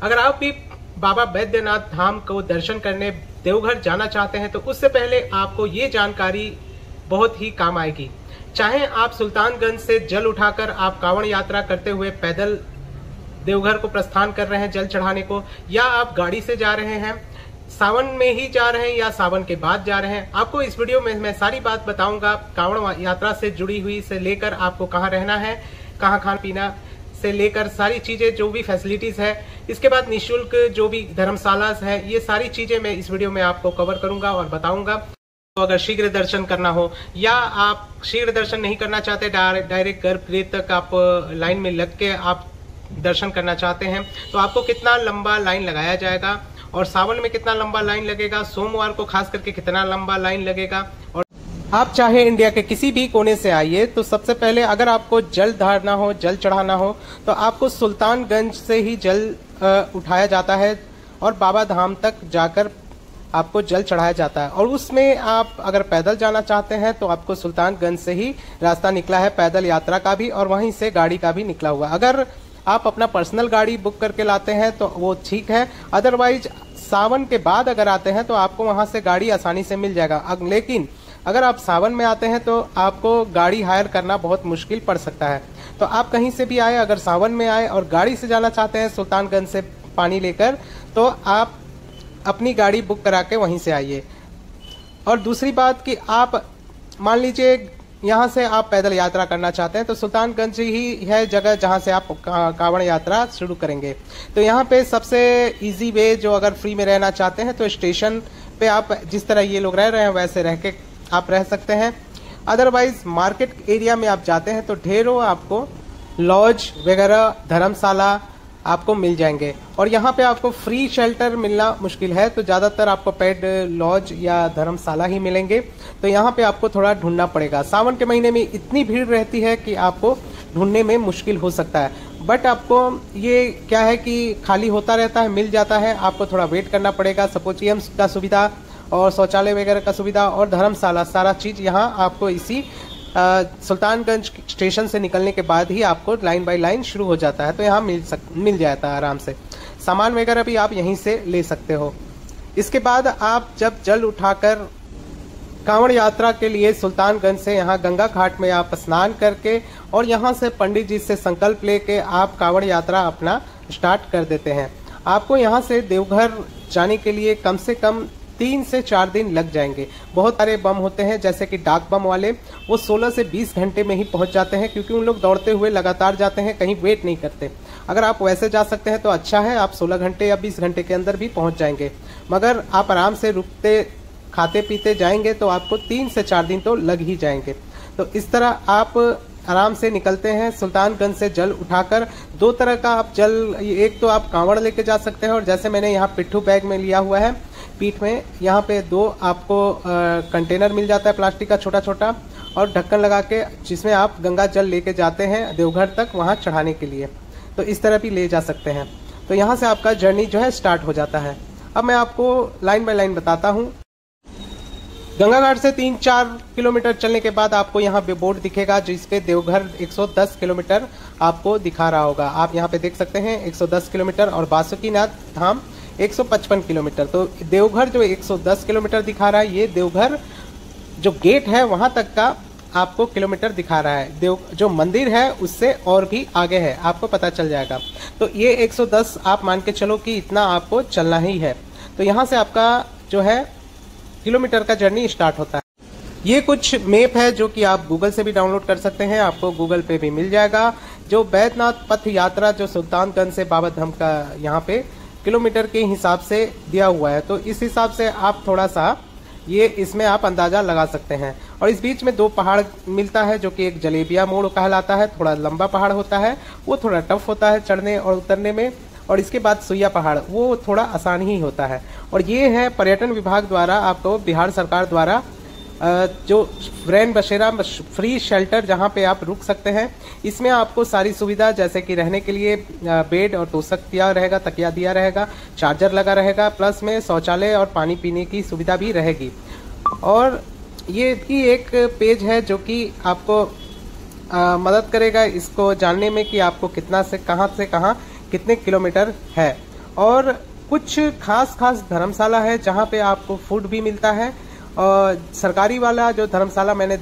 अगर आप भी बाबा बैद्यनाथ धाम को दर्शन करने देवघर जाना चाहते हैं तो उससे पहले आपको ये जानकारी बहुत ही काम आएगी। चाहे आप सुल्तानगंज से जल उठाकर आप कांवड़ यात्रा करते हुए पैदल देवघर को प्रस्थान कर रहे हैं जल चढ़ाने को, या आप गाड़ी से जा रहे हैं, सावन में ही जा रहे हैं या सावन के बाद जा रहे हैं, आपको इस वीडियो में मैं सारी बात बताऊंगा। कांवड़ यात्रा से जुड़ी हुई से लेकर आपको कहाँ रहना है, कहाँ खाना पीना से लेकर सारी चीजें, जो भी फैसिलिटीज है, इसके बाद निःशुल्क जो भी धर्मशाला है, ये सारी चीजें मैं इस वीडियो में आपको कवर करूंगा और बताऊंगा। तो अगर शीघ्र दर्शन करना हो या आप शीघ्र दर्शन नहीं करना चाहते, डायरेक्ट गर्भगृह तक आप लाइन में लग के आप दर्शन करना चाहते हैं, तो आपको कितना लंबा लाइन लगाया जाएगा और सावन में कितना लंबा लाइन लगेगा, सोमवार को खास करके कितना लंबा लाइन लगेगा। और आप चाहे इंडिया के किसी भी कोने से आइए, तो सबसे पहले अगर आपको जल ढारना हो, जल चढ़ाना हो, तो आपको सुल्तानगंज से ही जल उठाया जाता है और बाबा धाम तक जाकर आपको जल चढ़ाया जाता है। और उसमें आप अगर पैदल जाना चाहते हैं तो आपको सुल्तानगंज से ही रास्ता निकला है पैदल यात्रा का भी, और वहीं से गाड़ी का भी निकला हुआ। अगर आप अपना पर्सनल गाड़ी बुक करके लाते हैं तो वो ठीक है, अदरवाइज सावन के बाद अगर आते हैं तो आपको वहां से गाड़ी आसानी से मिल जाएगा। लेकिन अगर आप सावन में आते हैं तो आपको गाड़ी हायर करना बहुत मुश्किल पड़ सकता है। तो आप कहीं से भी आए, अगर सावन में आए और गाड़ी से जाना चाहते हैं सुल्तानगंज से पानी लेकर, तो आप अपनी गाड़ी बुक करा के वहीं से आइए। और दूसरी बात कि आप मान लीजिए यहाँ से आप पैदल यात्रा करना चाहते हैं तो सुल्तानगंज ही है जगह जहाँ से आप कांवड़ यात्रा शुरू करेंगे। तो यहाँ पे सबसे इजी वे, जो अगर फ्री में रहना चाहते हैं तो स्टेशन पे आप जिस तरह ये लोग रह रहे हैं वैसे रह के आप रह सकते हैं। अदरवाइज मार्केट एरिया में आप जाते हैं तो ढेरों आपको लॉज वगैरह, धर्मशाला आपको मिल जाएंगे। और यहाँ पे आपको फ्री शेल्टर मिलना मुश्किल है, तो ज़्यादातर आपको पेड लॉज या धर्मशाला ही मिलेंगे। तो यहाँ पे आपको थोड़ा ढूंढना पड़ेगा। सावन के महीने में इतनी भीड़ रहती है कि आपको ढूंढने में मुश्किल हो सकता है, बट आपको ये क्या है कि खाली होता रहता है, मिल जाता है। आपको थोड़ा वेट करना पड़ेगा। सपोजियम का सुविधा और शौचालय वगैरह का सुविधा और धर्मशाला, सारा चीज़ यहाँ आपको इसी सुल्तानगंज स्टेशन से निकलने के बाद ही आपको लाइन बाय लाइन शुरू हो जाता है। तो यहाँ मिल जाता है आराम से। सामान वगैरह भी आप यहीं से ले सकते हो। इसके बाद आप जब जल उठाकर कांवड़ यात्रा के लिए सुल्तानगंज से यहाँ गंगा घाट में आप स्नान करके और यहाँ से पंडित जी से संकल्प लेके आप कांवड़ यात्रा अपना स्टार्ट कर देते हैं। आपको यहाँ से देवघर जाने के लिए कम से कम 3 से 4 दिन लग जाएंगे। बहुत सारे बम होते हैं जैसे कि डाक बम वाले, वो 16 से 20 घंटे में ही पहुंच जाते हैं, क्योंकि उन लोग दौड़ते हुए लगातार जाते हैं, कहीं वेट नहीं करते। अगर आप वैसे जा सकते हैं तो अच्छा है, आप 16 घंटे या 20 घंटे के अंदर भी पहुंच जाएंगे। मगर आप आराम से रुकते खाते पीते जाएंगे तो आपको 3 से 4 दिन तो लग ही जाएंगे। तो इस तरह आप आराम से निकलते हैं सुल्तानगंज से जल उठाकर। 2 तरह का आप जल, एक तो आप कांवड़ लेके जा सकते हैं, और जैसे मैंने यहाँ पिट्ठू बैग में लिया हुआ है पीठ में, यहाँ पे 2 आपको कंटेनर मिल जाता है प्लास्टिक का छोटा छोटा, और ढक्कन लगा के, जिसमें आप गंगा जल लेके जाते हैं देवघर तक वहाँ चढ़ाने के लिए। तो इस तरह भी ले जा सकते हैं। तो यहाँ से आपका जर्नी जो है स्टार्ट हो जाता है। अब मैं आपको लाइन बाय लाइन बताता हूँ। गंगा घाट से 3-4 किलोमीटर चलने के बाद आपको यहाँ पे बोर्ड दिखेगा जिसपे देवघर 110 किलोमीटर आपको दिखा रहा होगा। आप यहाँ पे देख सकते हैं 110 किलोमीटर और बासुकीनाथ धाम 155 किलोमीटर। तो देवघर जो 110 किलोमीटर दिखा रहा है, ये देवघर जो गेट है वहां तक का आपको किलोमीटर दिखा रहा है। जो मंदिर है उससे और भी आगे है, आपको पता चल जाएगा। तो ये 110 आप मान के चलो कि इतना आपको चलना ही है। तो यहाँ से आपका जो है किलोमीटर का जर्नी स्टार्ट होता है। ये कुछ मैप है जो कि आप गूगल से भी डाउनलोड कर सकते हैं, आपको गूगल पे भी मिल जाएगा। जो बैद्यनाथ पथ यात्रा जो सुल्तानगंज से बाबा धाम का यहाँ पे किलोमीटर के हिसाब से दिया हुआ है, तो इस हिसाब से आप थोड़ा सा ये इसमें आप अंदाजा लगा सकते हैं। और इस बीच में 2 पहाड़ मिलता है जो कि एक जलेबिया मोड़ कहलाता है, थोड़ा लंबा पहाड़ होता है, वो थोड़ा टफ होता है चढ़ने और उतरने में। और इसके बाद सुइया पहाड़, वो थोड़ा आसान ही होता है। और ये है पर्यटन विभाग द्वारा, आपको बिहार सरकार द्वारा जो रैन बसेरा फ्री शेल्टर जहाँ पे आप रुक सकते हैं, इसमें आपको सारी सुविधा जैसे कि रहने के लिए बेड और तोशक दिया रहेगा, तकिया दिया रहेगा, चार्जर लगा रहेगा, प्लस में शौचालय और पानी पीने की सुविधा भी रहेगी। और ये भी एक पेज है जो कि आपको मदद करेगा इसको जानने में कि आपको कितना से कहाँ कितने किलोमीटर है। और कुछ खास धर्मशाला है जहाँ पे आपको फूड भी मिलता है। और सरकारी वाला जो धर्मशाला मैंने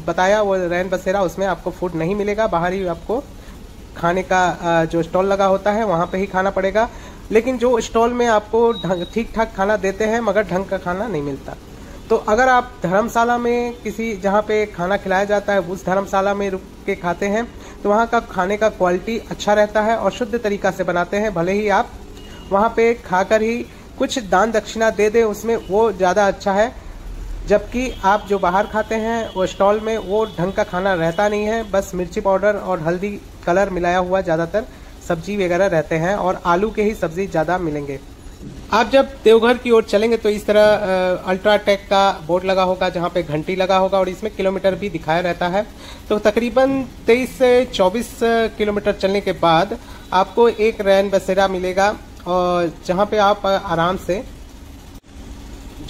बताया वो रैन बसेरा, उसमें आपको फूड नहीं मिलेगा, बाहर ही आपको खाने का जो स्टॉल लगा होता है वहाँ पे ही खाना पड़ेगा। लेकिन जो स्टॉल में आपको ठीक ठाक खाना देते हैं मगर ढंग का खाना नहीं मिलता। तो अगर आप धर्मशाला में किसी जहाँ पे खाना खिलाया जाता है उस धर्मशाला में रुक के खाते हैं तो वहाँ का खाने का क्वालिटी अच्छा रहता है और शुद्ध तरीका से बनाते हैं। भले ही आप वहाँ पे खाकर ही कुछ दान दक्षिणा दे दें उसमें, वो ज़्यादा अच्छा है। जबकि आप जो बाहर खाते हैं वो स्टॉल में वो ढंग का खाना रहता नहीं है, बस मिर्ची पाउडर और हल्दी कलर मिलाया हुआ ज़्यादातर सब्जी वगैरह रहते हैं और आलू के ही सब्जी ज़्यादा मिलेंगे। आप जब देवघर की ओर चलेंगे तो इस तरह अल्ट्राटेक का बोर्ड लगा होगा जहाँ पे घंटी लगा होगा और इसमें किलोमीटर भी दिखाया रहता है। तो तकरीबन 23 से 24 किलोमीटर चलने के बाद आपको एक रैन बसेरा मिलेगा और जहाँ पे आप आराम से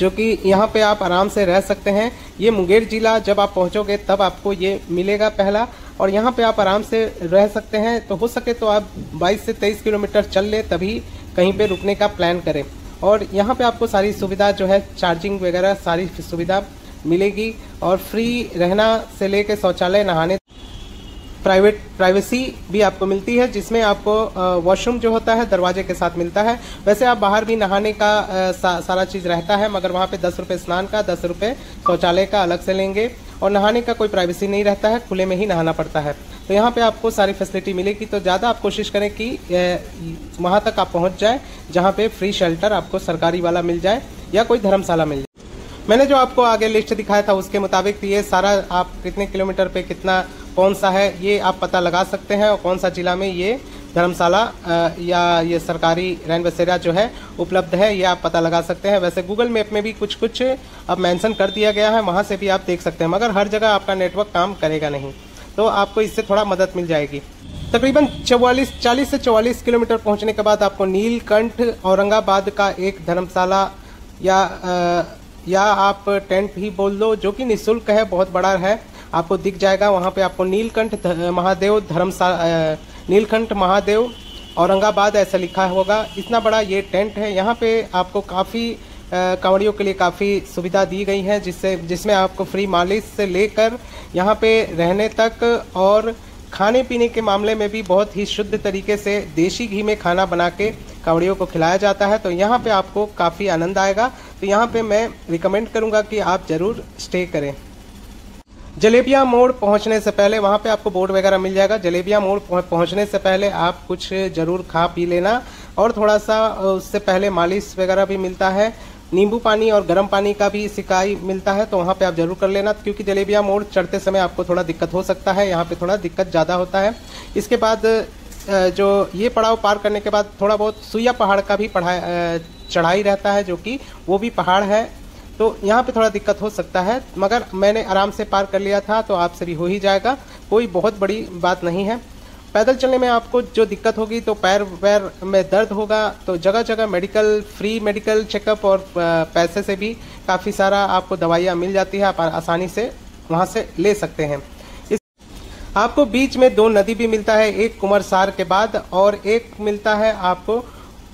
यहाँ पे आप आराम से रह सकते हैं। ये मुंगेर जिला जब आप पहुंचोगे तब आपको ये मिलेगा पहला, और यहाँ पे आप आराम से रह सकते हैं। तो हो सके तो आप 22 से 23 किलोमीटर चल ले तभी कहीं पे रुकने का प्लान करें। और यहाँ पे आपको सारी सुविधा जो है चार्जिंग वगैरह सारी सुविधा मिलेगी और फ्री रहना से लेके शौचालय नहाने प्राइवेसी भी आपको मिलती है, जिसमें आपको वॉशरूम जो होता है दरवाजे के साथ मिलता है। वैसे आप बाहर भी नहाने का सारा चीज़ रहता है मगर वहाँ पे 10 रुपये स्नान का, 10 रुपये शौचालय का अलग से लेंगे और नहाने का कोई प्राइवेसी नहीं रहता है, खुले में ही नहाना पड़ता है। तो यहाँ पे आपको सारी फैसिलिटी मिलेगी। तो ज़्यादा आप कोशिश करें कि वहाँ तक आप पहुँच जाए जहाँ पे फ्री शेल्टर आपको सरकारी वाला मिल जाए या कोई धर्मशाला मिल जाए। मैंने जो आपको आगे लिस्ट दिखाया था उसके मुताबिक ये सारा आप कितने किलोमीटर पे कितना कौन सा है ये आप पता लगा सकते हैं और कौन सा जिला में ये धर्मशाला या ये सरकारी रैन बसेरा जो है उपलब्ध है ये आप पता लगा सकते हैं। वैसे गूगल मैप में भी कुछ अब मेंशन कर दिया गया है, वहाँ से भी आप देख सकते हैं, मगर हर जगह आपका नेटवर्क काम करेगा नहीं, तो आपको इससे थोड़ा मदद मिल जाएगी। तकरीबन 40 से 44 किलोमीटर पहुँचने के बाद आपको नीलकंठ औरंगाबाद का एक धर्मशाला या आप टेंट ही बोल लो जो कि निःशुल्क है, बहुत बड़ा है, आपको दिख जाएगा। वहाँ पे आपको नीलकंठ महादेव औरंगाबाद ऐसा लिखा होगा। इतना बड़ा ये टेंट है। यहाँ पे आपको काफ़ी कांवड़ियों के लिए काफ़ी सुविधा दी गई है जिसमें आपको फ्री मालिश से लेकर यहाँ पे रहने तक और खाने पीने के मामले में भी बहुत ही शुद्ध तरीके से देसी घी में खाना बना के कांवड़ियों को खिलाया जाता है। तो यहाँ पे आपको काफ़ी आनंद आएगा। तो यहाँ पे मैं रिकमेंड करूँगा कि आप ज़रूर स्टे करें। जलेबिया मोड़ पहुंचने से पहले वहां पे आपको बोर्ड वगैरह मिल जाएगा। जलेबिया मोड़ पहुंचने से पहले आप कुछ जरूर खा पी लेना और थोड़ा सा उससे पहले मालिश वगैरह भी मिलता है, नींबू पानी और गर्म पानी का भी सिकाई मिलता है, तो वहाँ पे आप जरूर कर लेना क्योंकि जलेबिया मोड़ चढ़ते समय आपको थोड़ा दिक्कत हो सकता है, यहाँ पे थोड़ा दिक्कत ज़्यादा होता है। इसके बाद जो ये पड़ाव पार करने के बाद थोड़ा बहुत सुइया पहाड़ का भी चढ़ाई रहता है जो कि वो भी पहाड़ है, तो यहाँ पे थोड़ा दिक्कत हो सकता है, मगर मैंने आराम से पार कर लिया था तो आपसे भी हो ही जाएगा, कोई बहुत बड़ी बात नहीं है। पैदल चलने में आपको जो दिक्कत होगी तो पैर में दर्द होगा, तो जगह जगह फ्री मेडिकल चेकअप और पैसे से भी काफ़ी सारा आपको दवाइयाँ मिल जाती है, आप आसानी से वहाँ से ले सकते हैं। आपको बीच में 2 नदी भी मिलता है, एक कुमरसार के बाद और एक मिलता है आपको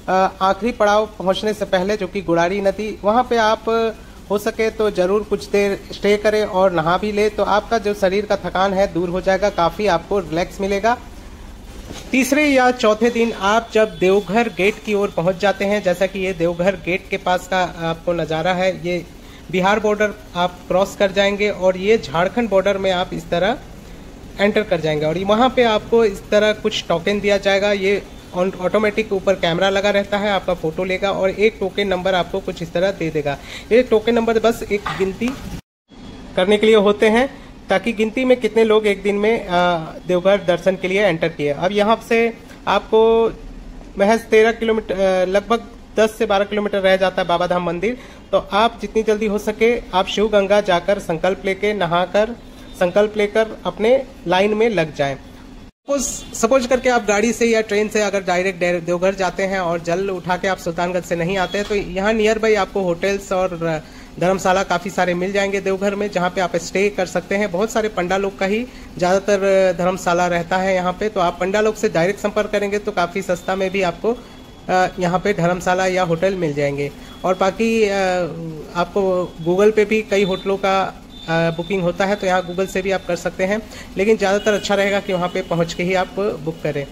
आखिरी पड़ाव पहुँचने से पहले जो कि गुड़ारी नदी। वहाँ पे आप हो सके तो ज़रूर कुछ देर स्टे करें और नहा भी ले, तो आपका जो शरीर का थकान है दूर हो जाएगा, काफ़ी आपको रिलैक्स मिलेगा। तीसरे या चौथे दिन आप जब देवघर गेट की ओर पहुंच जाते हैं, जैसा कि ये देवघर गेट के पास का आपको नज़ारा है, ये बिहार बॉर्डर आप क्रॉस कर जाएंगे और ये झारखंड बॉर्डर में आप इस तरह एंटर कर जाएंगे और वहाँ पे आपको इस तरह कुछ टोकन दिया जाएगा। ये ऑटोमेटिक ऊपर कैमरा लगा रहता है, आपका फोटो लेगा और एक टोकन नंबर आपको कुछ इस तरह दे देगा। ये टोकन नंबर बस एक गिनती करने के लिए होते हैं ताकि गिनती में कितने लोग एक दिन में देवघर दर्शन के लिए एंटर किए। अब यहाँ से आपको महज 13 किलोमीटर लगभग 10 से 12 किलोमीटर रह जाता है बाबा धाम मंदिर, तो आप जितनी जल्दी हो सके आप शिव गंगा जाकर संकल्प लेके नहाकर संकल्प लेकर अपने लाइन में लग जाएं। सपोज करके आप गाड़ी से या ट्रेन से अगर डायरेक्ट देवघर जाते हैं और जल उठा के आप सुल्तानगंज से नहीं आते हैं तो यहाँ नियर बाई आपको होटल्स और धर्मशाला काफ़ी सारे मिल जाएंगे देवघर में, जहाँ पे आप स्टे कर सकते हैं। बहुत सारे पंडा लोग का ही ज़्यादातर धर्मशाला रहता है यहाँ पे, तो आप पंडा लोग से डायरेक्ट संपर्क करेंगे तो काफ़ी सस्ता में भी आपको यहाँ पे धर्मशाला या होटल मिल जाएंगे। और बाकी आपको गूगल पे भी कई होटलों का बुकिंग होता है, तो यहाँ गूगल से भी आप कर सकते हैं, लेकिन ज़्यादातर अच्छा रहेगा कि वहाँ पे पहुँच के ही आप बुक करें।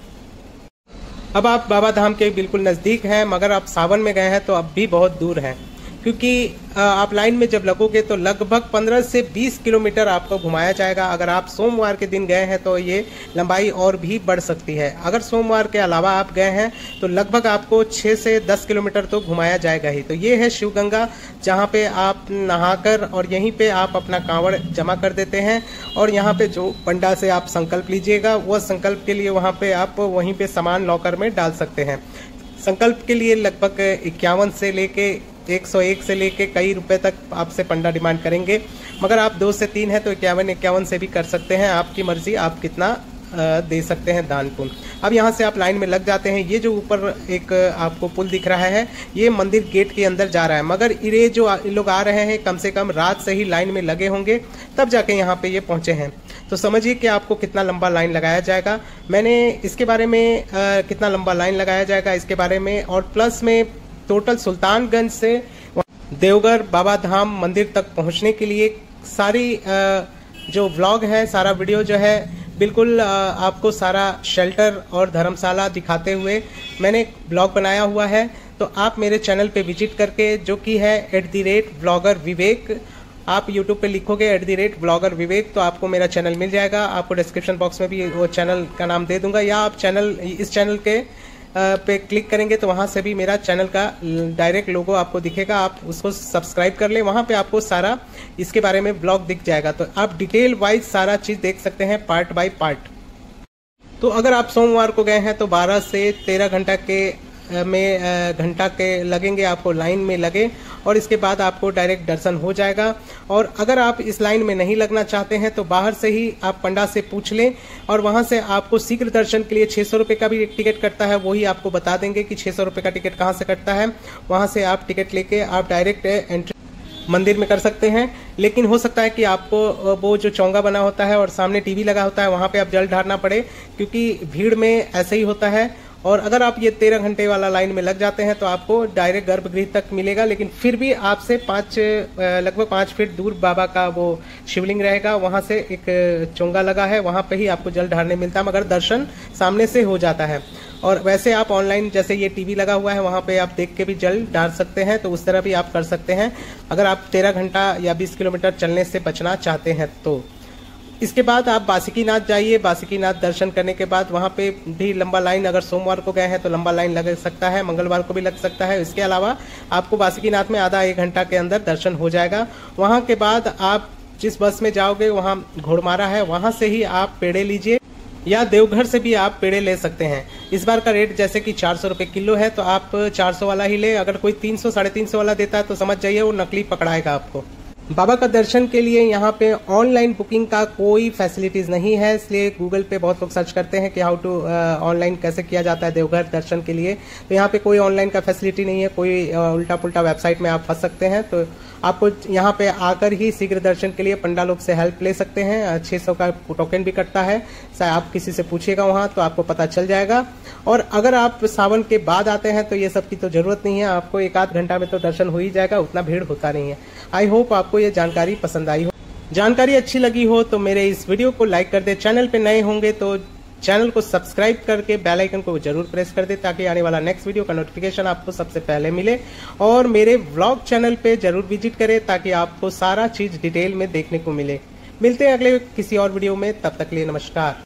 अब आप बाबा धाम के बिल्कुल नज़दीक हैं, मगर आप सावन में गए हैं तो अब भी बहुत दूर हैं, क्योंकि आप लाइन में जब लगोगे तो लगभग 15 से 20 किलोमीटर आपको घुमाया जाएगा। अगर आप सोमवार के दिन गए हैं तो ये लंबाई और भी बढ़ सकती है। अगर सोमवार के अलावा आप गए हैं तो लगभग आपको 6 से 10 किलोमीटर तो घुमाया जाएगा ही। तो ये है शिवगंगा, जहाँ पे आप नहाकर और यहीं पे आप अपना कांवड़ जमा कर देते हैं, और यहाँ पे जो पंडा से आप संकल्प लीजिएगा वह संकल्प के लिए वहाँ पे आप वहीं पे सामान लॉकर में डाल सकते हैं। संकल्प के लिए लगभग 51 से लेके 101 से लेके कई रुपए तक आपसे पंडा डिमांड करेंगे, मगर आप 2 से 3 हैं तो 51 से भी कर सकते हैं। आपकी मर्जी, आप कितना दे सकते हैं दान पुण्य। अब यहाँ से आप लाइन में लग जाते हैं। ये जो ऊपर एक आपको पुल दिख रहा है, ये मंदिर गेट के अंदर जा रहा है, मगर ये जो लोग आ रहे हैं कम से कम रात से ही लाइन में लगे होंगे, तब जाके यहाँ पे ये पहुँचे हैं। तो समझिए कि आपको कितना लंबा लाइन लगाया जाएगा। मैंने इसके बारे में कितना लंबा लाइन लगाया जाएगा इसके बारे में, और प्लस में टोटल सुल्तानगंज से देवघर बाबा धाम मंदिर तक पहुंचने के लिए सारी जो व्लॉग है, सारा वीडियो जो है, बिल्कुल आपको सारा शेल्टर और धर्मशाला दिखाते हुए मैंने ब्लॉग बनाया हुआ है। तो आप मेरे चैनल पे विजिट करके, जो कि है @ब्लॉगर विवेक, आप YouTube पे लिखोगे @ब्लॉगर विवेक तो आपको मेरा चैनल मिल जाएगा। आपको डिस्क्रिप्शन बॉक्स में भी वो चैनल का नाम दे दूंगा, या आप इस चैनल के पे क्लिक करेंगे तो वहां से भी मेरा चैनल का डायरेक्ट लोगो आपको दिखेगा। आप उसको सब्सक्राइब कर लें, वहां पे आपको सारा इसके बारे में ब्लॉग दिख जाएगा। तो आप डिटेल वाइज सारा चीज देख सकते हैं, पार्ट बाय पार्ट। तो अगर आप सोमवार को गए हैं तो 12 से 13 घंटा के लगेंगे, आपको लाइन में लगे, और इसके बाद आपको डायरेक्ट दर्शन हो जाएगा। और अगर आप इस लाइन में नहीं लगना चाहते हैं तो बाहर से ही आप पंडा से पूछ लें, और वहां से आपको शीघ्र दर्शन के लिए 600 रुपये का भी टिकट कटता है, वही आपको बता देंगे कि 600 रुपये का टिकट कहाँ से कटता है। वहां से आप टिकट लेके आप डायरेक्ट एंट्री मंदिर में कर सकते हैं। लेकिन हो सकता है कि आपको वो जो चौंगा बना होता है और सामने टीवी लगा होता है, वहां पे आप जल ढारना पड़े, क्योंकि भीड़ में ऐसे ही होता है। और अगर आप ये 13 घंटे वाला लाइन में लग जाते हैं तो आपको डायरेक्ट गर्भगृह तक मिलेगा, लेकिन फिर भी आपसे लगभग 5 फीट दूर बाबा का वो शिवलिंग रहेगा, वहां से एक चोंगा लगा है, वहां पे ही आपको जल ढारने मिलता है, मगर दर्शन सामने से हो जाता है। और वैसे आप ऑनलाइन, जैसे ये टीवी लगा हुआ है, वहां पे आप देख के भी जल डाल सकते हैं, तो उस तरह भी आप कर सकते हैं अगर आप 13 घंटा या 20 किलोमीटर चलने से बचना चाहते हैं तो। इसके बाद आप बासुकीनाथ जाइए। बासुकीनाथ दर्शन करने के बाद वहाँ पे भी लंबा लाइन, अगर सोमवार को गए हैं तो लंबा लाइन लग सकता है, मंगलवार को भी लग सकता है। इसके अलावा आपको बासुकीनाथ में आधा 1 घंटा के अंदर दर्शन हो जाएगा। वहाँ के बाद आप जिस बस में जाओगे, वहाँ घोड़मारा है, वहाँ से ही आप पेड़े लीजिए, या देवघर से भी आप पेड़े ले सकते हैं। इस बार का रेट जैसे कि 400 रुपये किलो है, तो आप 400 वाला ही ले। अगर कोई 300 साढ़े 300 वाला देता है तो समझ जाइए वो नकली पकड़ाएगा आपको। बाबा का दर्शन के लिए यहाँ पे ऑनलाइन बुकिंग का कोई फैसिलिटीज नहीं है, इसलिए गूगल पे बहुत लोग सर्च करते हैं कि हाउ टू ऑनलाइन कैसे किया जाता है देवघर दर्शन के लिए। तो यहाँ पे कोई ऑनलाइन का फैसिलिटी नहीं है, कोई उल्टा पुल्टा वेबसाइट में आप फंस सकते हैं। तो आपको यहाँ पे आकर ही शीघ्र दर्शन के लिए पंडा लोग से हेल्प ले सकते हैं। 600 का टोकन भी कटता है, आप किसी से पूछिएगा वहाँ तो आपको पता चल जाएगा। और अगर आप सावन के बाद आते हैं तो ये सब की तो जरूरत नहीं है, आपको 1-8 घंटा में तो दर्शन हो ही जाएगा, उतना भीड़ होता नहीं है। आई होप आपको ये जानकारी पसंद आई हो। जानकारी अच्छी लगी हो तो मेरे इस वीडियो को लाइक कर दे। चैनल पे नए होंगे तो चैनल को सब्सक्राइब करके बेल आइकन को जरूर प्रेस कर दे, ताकि आने वाला नेक्स्ट वीडियो का नोटिफिकेशन आपको सबसे पहले मिले। और मेरे व्लॉग चैनल पे जरूर विजिट करें, ताकि आपको सारा चीज डिटेल में देखने को मिले। मिलते हैं अगले किसी और वीडियो में, तब तक के लिए नमस्कार।